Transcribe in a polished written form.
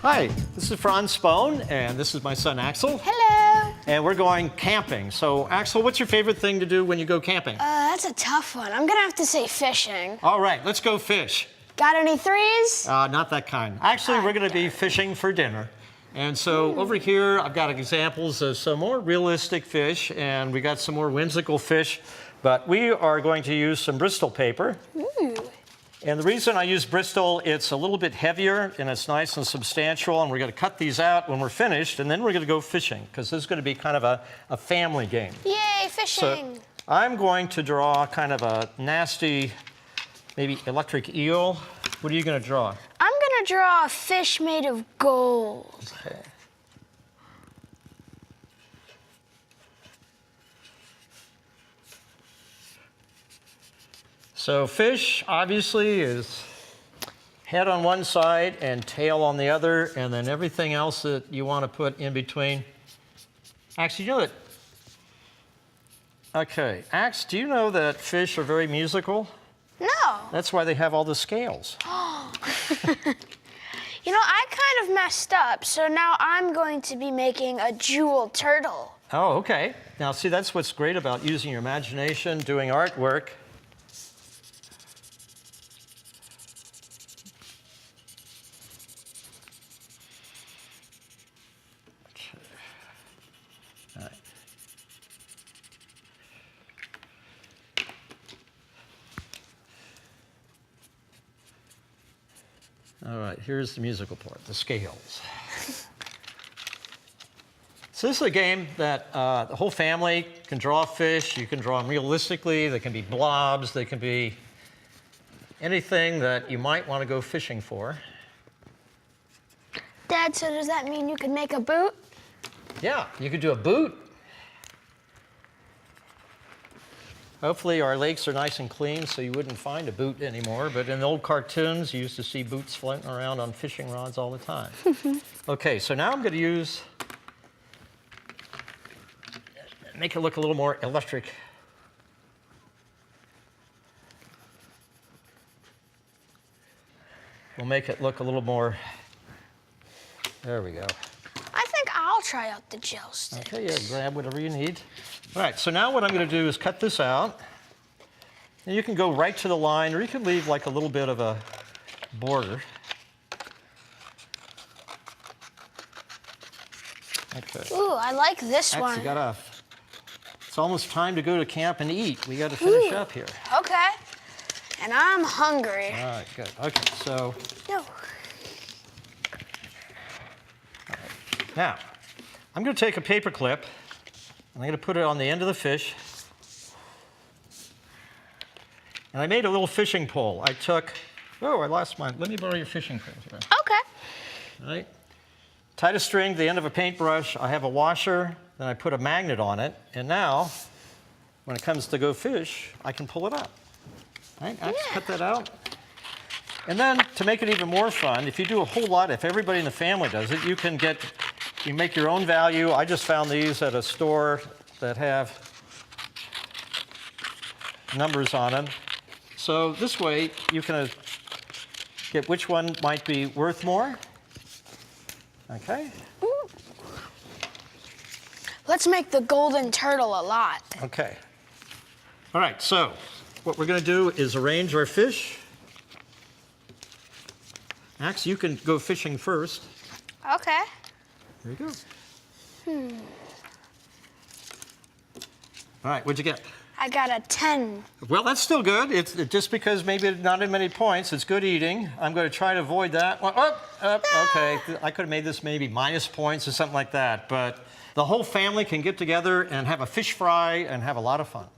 Hi, this is Franz Spohn, and this is my son Axel. Hello. And we're going camping. So, Axel, what's your favorite thing to do when you go camping? That's a tough one. I'm gonna have to say fishing. All right, let's go fish. Got any threes? Not that kind. Actually, we're gonna be fishing for dinner. And so over here, I've got examples of some more realistic fish, and we got some more whimsical fish, but we are going to use some Bristol paper. Ooh. And the reason I use Bristol, it's a little bit heavier and it's nice and substantial, and we're going to cut these out when we're finished, and then we're going to go fishing, because this is going to be kind of a family game. Yay, fishing! So I'm going to draw kind of a nasty, maybe electric eel. What are you going to draw? I'm gonna draw a fish made of gold. Okay. So fish, obviously, is head on one side and tail on the other, and then everything else that you want to put in between. Axe, you know that? Okay, Axe, do you know that fish are very musical? No. That's why they have all the scales. You know, I kind of messed up, so now I'm going to be making a jewel turtle. Oh, okay. Now, see, that's what's great about using your imagination, doing artwork. All right, here's the musical part, the scales. So this is a game that the whole family can draw fish. You can draw them realistically. They can be blobs. They can be anything that you might want to go fishing for. Dad, so does that mean you can make a boot? Yeah, you could do a boot. Hopefully our lakes are nice and clean, so you wouldn't find a boot anymore. But in the old cartoons, you used to see boots floating around on fishing rods all the time. Okay, so now I'm going to make it look a little more electric. We'll make it look a little more, there we go. I think I'll try out the gel sticks. Okay, yeah, grab whatever you need. All right, so now what I'm going to do is cut this out. And you can go right to the line, or you can leave like a little bit of a border. Okay. Ooh, I like this one. It's almost time to go to camp and eat. We got to finish up here. Okay. And I'm hungry. All right, good. Okay, so. No. All right. Now, I'm going to take a paper clip. I'm going to put it on the end of the fish. And I made a little fishing pole. I lost mine. Let me borrow your fishing pole here. Okay. All right. Tied a string to the end of a paintbrush. I have a washer. Then I put a magnet on it. And now, when it comes to go fish, I can pull it up. All right, Axe, cut that out. And then, to make it even more fun, if you do a whole lot, if everybody in the family does it, you make your own value. I just found these at a store that have numbers on them. So this way, you can get which one might be worth more. Okay? Ooh. Let's make the golden turtle a lot. Okay. All right, so what we're going to do is arrange our fish. Axe, you can go fishing first. Okay. There you go. All right, what'd you get? I got a 10. Well, that's still good. It's just because maybe not in many points. It's good eating. I'm going to try to avoid that. Okay. I could have made this maybe minus points or something like that. But the whole family can get together and have a fish fry and have a lot of fun.